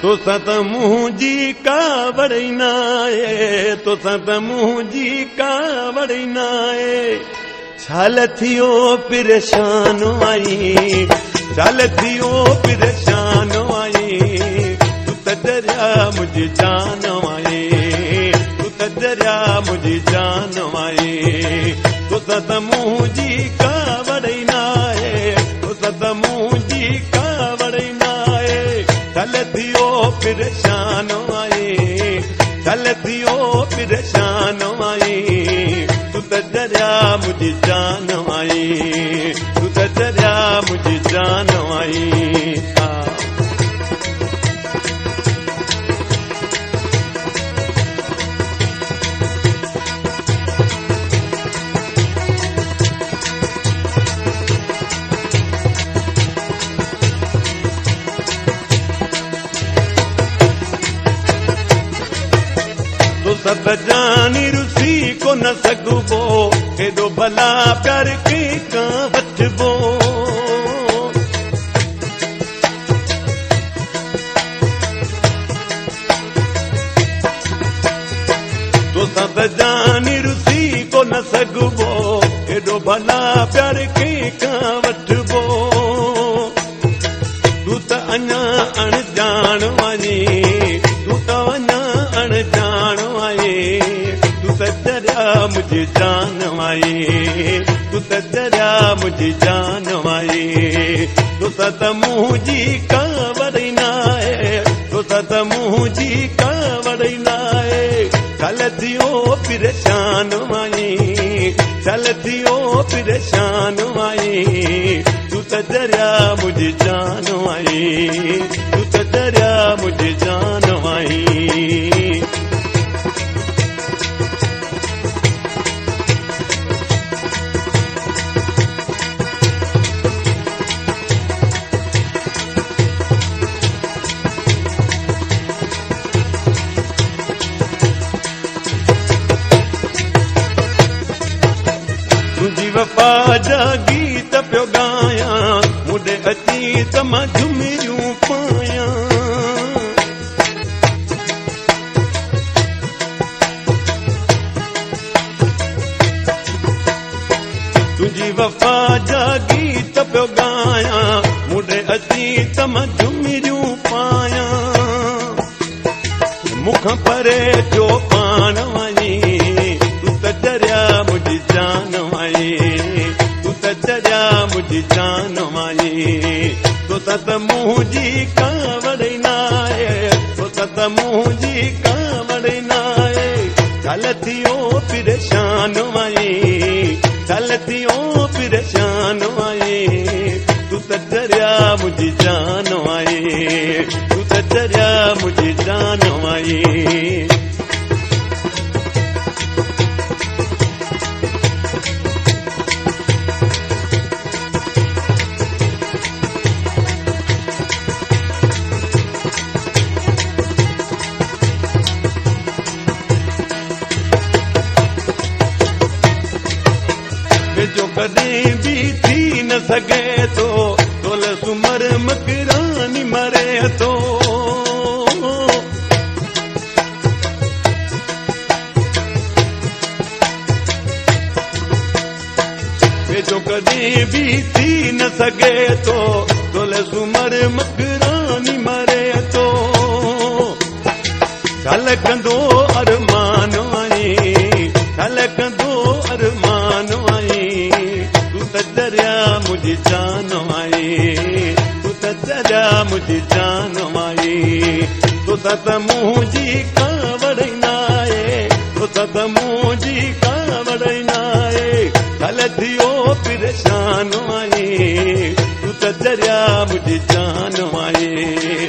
तो सत मुझी कावड़ी नाए, तो सत मुझी कावड़ी नाए। छाल थियो परेशान आई, छाल थियो परेशान आई। तू त दरिया मुझी जान आई, तू त दरिया मुझी जान आई। तो सत मुझी कावड़ी नाए, तो सत मुझी कावड़ी नाए। छाल थियो परेशान आई, छाल थियो परेशान आई। तू त दरिया मुझी जान आई, तू त दरिया मुझी जान आई। तो सब जानी रुसी को न सगबो, हेदो भला प्यार के का बचबो। तो सब जानी रुसी को न सगबो, हेदो भला प्यार के का बचबो। तू त अञा अणजान वानी, तू त अञा अणजान आई। तू त दरिया मुझी जान आई, तू त दरिया मुझी जान आई। तू सत मुझी कावड़ी नाए, तू सत मुझी कावड़ी नाए। छाल थियो परेशान आई, छाल थियो परेशान आई। तू त दरिया मुझी जान आई, तू त दरिया मुझी जान आई। तुझी वफा जा गीत पियो गाया, मुडे अची त मां झुमिरियूं पाया। तुझी वफा जा गीत पियो गाया, मुडे अची त मां झुमिरियूं पाया। मुख परे जो पाण वञी, तू त दरिया मुझी जान आई, तू त दरिया मुझी जान आई। तो सत मुझी कावड़ी नाए, तो सत मुझी कावड़ी नाए। छाल थियो परेशान आई, छाल थियो परेशान आई। तू त दरिया मुझी जान आई, तू त दरिया मुझी जान आई। जो कदें भी थी न सके तो तोलस उमर मकरानी मरे तो। जो कदें भी थी न सके तो तोलस उमर मकरानी मरे तो। छाल कंदो अरमान आई, छाल कंदो अरमान आई। तू त दरिया मुझी जान आई, तू त दरिया मुझी जान आई। तो सत मुझी कावड़ी नाए, तो सत मुझी कावड़ी नाए। छाल थियो परेशान आई, तू त दरिया मुझी जान आई।